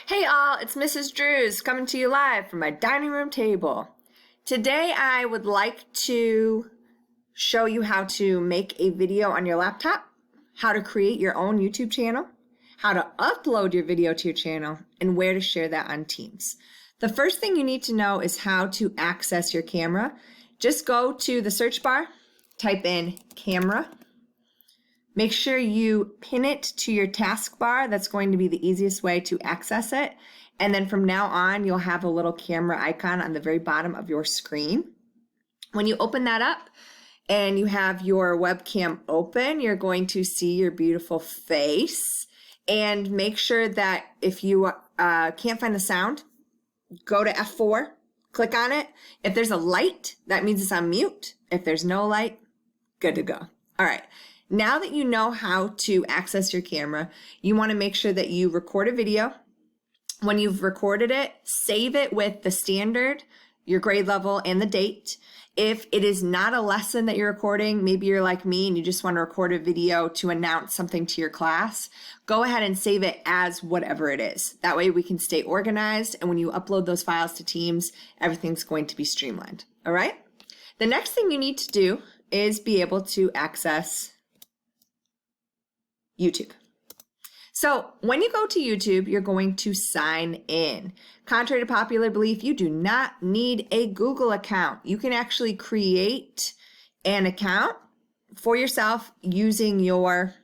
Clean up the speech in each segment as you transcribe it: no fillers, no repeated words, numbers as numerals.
Hey all, it's Mrs. Drews coming to you live from my dining room table. Today I would like to show you how to make a video on your laptop, how to create your own YouTube channel, how to upload your video to your channel, and where to share that on Teams. The first thing you need to know is how to access your camera. Just go to the search bar, type in camera. Make sure you pin it to your taskbar. That's going to be the easiest way to access it. And then from now on, you'll have a little camera icon on the very bottom of your screen. When you open that up and you have your webcam open, you're going to see your beautiful face. And make sure that if you can't find the sound, go to F4, click on it. If there's a light, that means it's on mute. If there's no light, good to go. All right. Now that you know how to access your camera, you want to make sure that you record a video. When you've recorded it, save it with the standard, your grade level, and the date. If it is not a lesson that you're recording, maybe you're like me and you just want to record a video to announce something to your class, go ahead and save it as whatever it is. That way we can stay organized, and when you upload those files to Teams, everything's going to be streamlined. All right? The next thing you need to do is be able to access YouTube. So when you go to YouTube, you're going to sign in. Contrary to popular belief, you do not need a Google account. You can actually create an account for yourself using your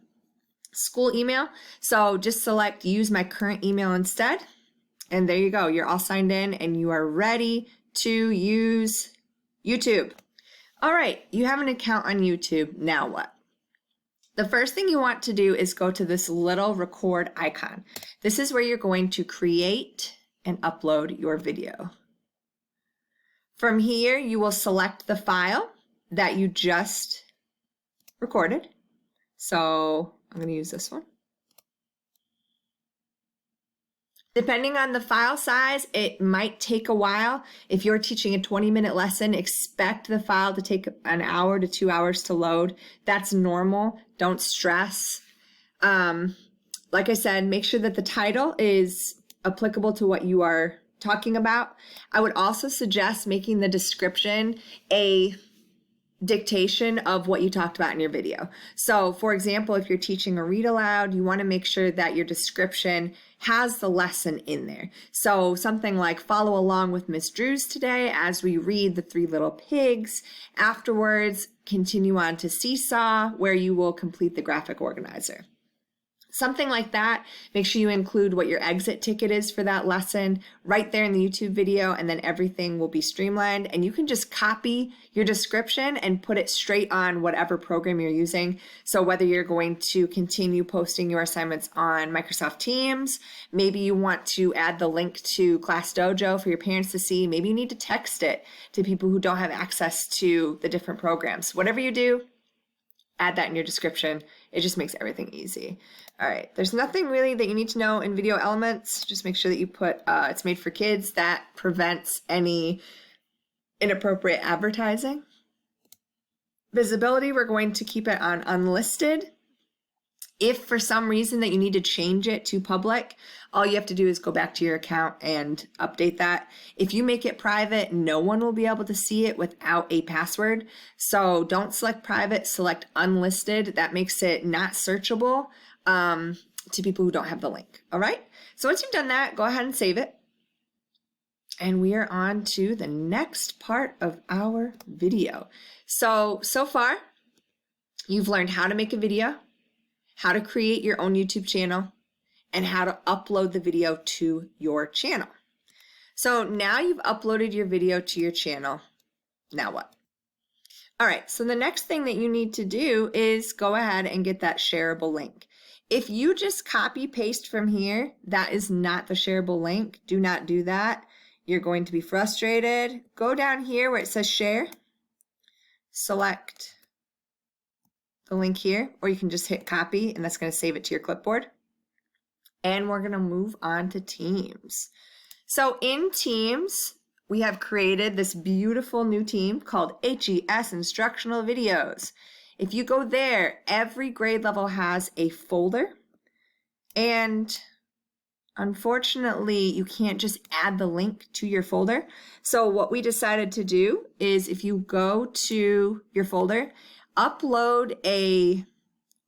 school email. So just select use my current email instead. And there you go. You're all signed in and you are ready to use YouTube. All right, you have an account on YouTube. Now what? The first thing you want to do is go to this little record icon. This is where you're going to create and upload your video. From here, you will select the file that you just recorded. So I'm going to use this one. Depending on the file size, it might take a while. If you're teaching a 20-minute lesson, expect the file to take an hour to 2 hours to load. That's normal. Don't stress. Like I said, make sure that the title is applicable to what you are talking about. I would also suggest making the description a dictation of what you talked about in your video. So for example, if you're teaching a read aloud, you want to make sure that your description has the lesson in there. So something like follow along with Miss Drews today as we read The Three Little Pigs. Afterwards, continue on to Seesaw, where you will complete the graphic organizer. Something like that. Make sure you include what your exit ticket is for that lesson right there in the YouTube video, and then everything will be streamlined. And you can just copy your description and put it straight on whatever program you're using. So whether you're going to continue posting your assignments on Microsoft Teams, maybe you want to add the link to Class Dojo for your parents to see, maybe you need to text it to people who don't have access to the different programs. Whatever you do, add that in your description. It just makes everything easy. All right, there's nothing really that you need to know in Video Elements. Just make sure that you put it's made for kids. That prevents any inappropriate advertising. Visibility, we're going to keep it on unlisted. If for some reason that you need to change it to public, all you have to do is go back to your account and update that. If you make it private, no one will be able to see it without a password. So don't select private, select unlisted. That makes it not searchable to people who don't have the link. All right. So once you've done that, go ahead and save it. And we are on to the next part of our video. So far, you've learned how to make a video, how to create your own YouTube channel, and how to upload the video to your channel. So now you've uploaded your video to your channel. Now what? All right, so the next thing that you need to do is go ahead and get that shareable link. If you just copy paste from here, that is not the shareable link. Do not do that. You're going to be frustrated. Go down here where it says share. Select the link here, or you can just hit copy and that's going to save it to your clipboard. And we're going to move on to Teams. So in Teams, we have created this beautiful new team called HES Instructional Videos. If you go there, every grade level has a folder. And unfortunately, you can't just add the link to your folder. So what we decided to do is if you go to your folder, upload a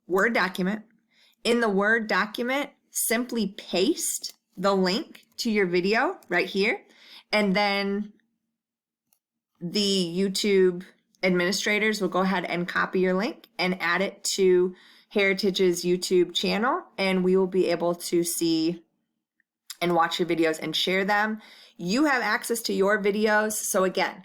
Word document. In the Word document, simply paste the link to your video right here, and then the YouTube administrators will go ahead and copy your link and add it to Heritage's YouTube channel, and we will be able to see and watch your videos and share them. You have access to your videos. So again,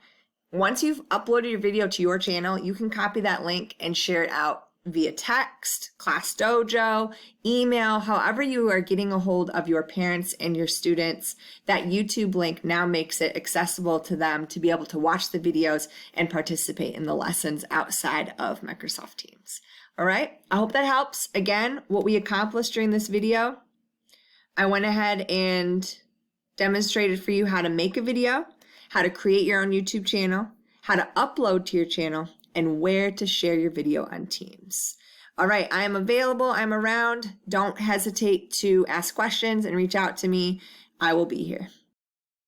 once you've uploaded your video to your channel, you can copy that link and share it out via text, Class Dojo, email, however you are getting a hold of your parents and your students. That YouTube link now makes it accessible to them to be able to watch the videos and participate in the lessons outside of Microsoft Teams. All right, I hope that helps. Again, what we accomplished during this video, I went ahead and demonstrated for you how to make a video, how to create your own YouTube channel, how to upload to your channel, and where to share your video on Teams. All right, I am available, I'm around. Don't hesitate to ask questions and reach out to me. I will be here.